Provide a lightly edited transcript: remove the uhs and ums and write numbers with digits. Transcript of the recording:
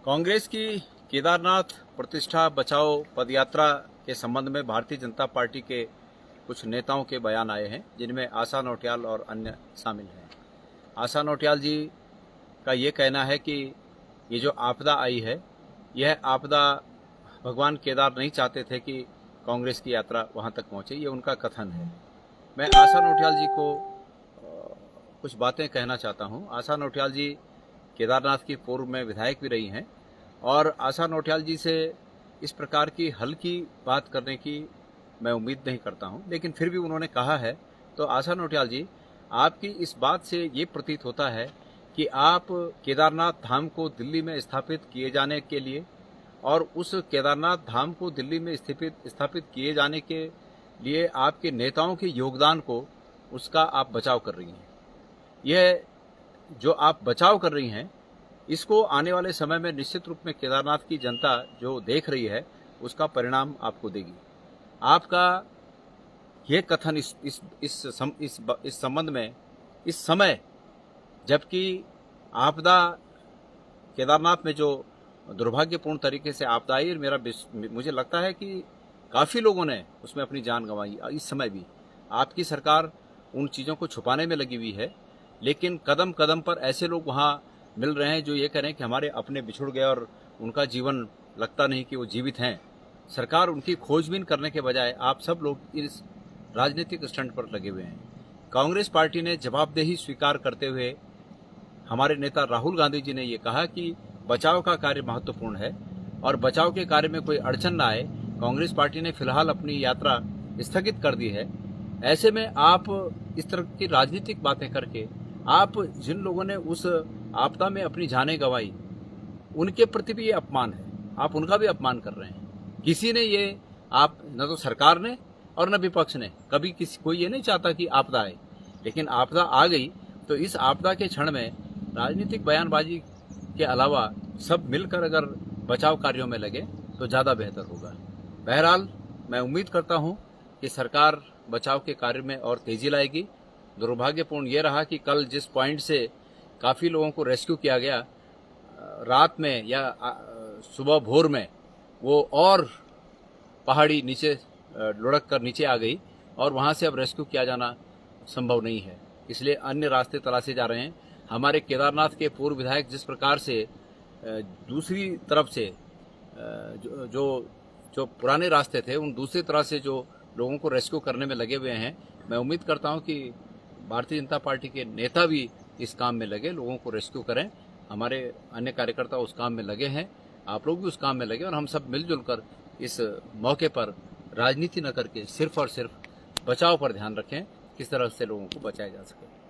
कांग्रेस की केदारनाथ प्रतिष्ठा बचाओ पदयात्रा के संबंध में भारतीय जनता पार्टी के कुछ नेताओं के बयान आए हैं, जिनमें आशा नौटियाल और अन्य शामिल हैं। आशा नौटियाल जी का ये कहना है कि ये जो आपदा आई है, यह आपदा भगवान केदार नहीं चाहते थे कि कांग्रेस की यात्रा वहां तक पहुंचे, ये उनका कथन है। मैं आशा नौटियाल जी को कुछ बातें कहना चाहता हूं। आशा नौटियाल जी केदारनाथ की पूर्व में विधायक भी रही हैं और आशा नौटियाल जी से इस प्रकार की हल्की बात करने की मैं उम्मीद नहीं करता हूं, लेकिन फिर भी उन्होंने कहा है। तो आशा नौटियाल जी, आपकी इस बात से ये प्रतीत होता है कि आप केदारनाथ धाम को दिल्ली में स्थापित किए जाने के लिए और उस केदारनाथ धाम को दिल्ली में स्थापित किए जाने के लिए आपके नेताओं के योगदान को, उसका आप बचाव कर रही हैं। यह जो आप बचाव कर रही हैं, इसको आने वाले समय में निश्चित रूप में केदारनाथ की जनता जो देख रही है, उसका परिणाम आपको देगी। आपका यह कथन इस संबंध में, इस समय जबकि आपदा केदारनाथ में जो दुर्भाग्यपूर्ण तरीके से आपदा आई, मुझे लगता है कि काफी लोगों ने उसमें अपनी जान गंवाई। इस समय भी आपकी सरकार उन चीजों को छुपाने में लगी हुई है, लेकिन कदम कदम पर ऐसे लोग वहां मिल रहे हैं जो ये कह रहे हैं कि हमारे अपने बिछुड़ गए और उनका जीवन लगता नहीं कि वो जीवित हैं। सरकार उनकी खोजबीन करने के बजाय आप सब लोग इस राजनीतिक स्टंट पर लगे हुए हैं। कांग्रेस पार्टी ने जवाबदेही स्वीकार करते हुए हमारे नेता राहुल गांधी जी ने ये कहा कि बचाव का कार्य महत्वपूर्ण है और बचाव के कार्य में कोई अड़चन न आए। कांग्रेस पार्टी ने फिलहाल अपनी यात्रा स्थगित कर दी है। ऐसे में आप इस तरह की राजनीतिक बातें करके, आप जिन लोगों ने उस आपदा में अपनी जानें गंवाई, उनके प्रति भी ये अपमान है। आप उनका भी अपमान कर रहे हैं। किसी ने ये, आप न तो सरकार ने और न विपक्ष ने, कभी कोई ये नहीं चाहता कि आपदा आए, लेकिन आपदा आ गई तो इस आपदा के क्षण में राजनीतिक बयानबाजी के अलावा सब मिलकर अगर बचाव कार्यों में लगे तो ज्यादा बेहतर होगा। बहरहाल मैं उम्मीद करता हूं कि सरकार बचाव के कार्य में और तेजी लाएगी। दुर्भाग्यपूर्ण ये रहा कि कल जिस पॉइंट से काफी लोगों को रेस्क्यू किया गया, रात में या सुबह भोर में वो और पहाड़ी नीचे लुढ़क कर नीचे आ गई और वहां से अब रेस्क्यू किया जाना संभव नहीं है। इसलिए अन्य रास्ते तलाशे जा रहे हैं। हमारे केदारनाथ के पूर्व विधायक जिस प्रकार से दूसरी तरफ से जो पुराने रास्ते थे, उन दूसरी तरह से जो लोगों को रेस्क्यू करने में लगे हुए हैं, मैं उम्मीद करता हूं कि भारतीय जनता पार्टी के नेता भी इस काम में लगे, लोगों को रेस्क्यू करें। हमारे अन्य कार्यकर्ता उस काम में लगे हैं, आप लोग भी उस काम में लगे और हम सब मिलजुल कर इस मौके पर राजनीति न करके सिर्फ और सिर्फ बचाव पर ध्यान रखें, किस तरह से लोगों को बचाया जा सके।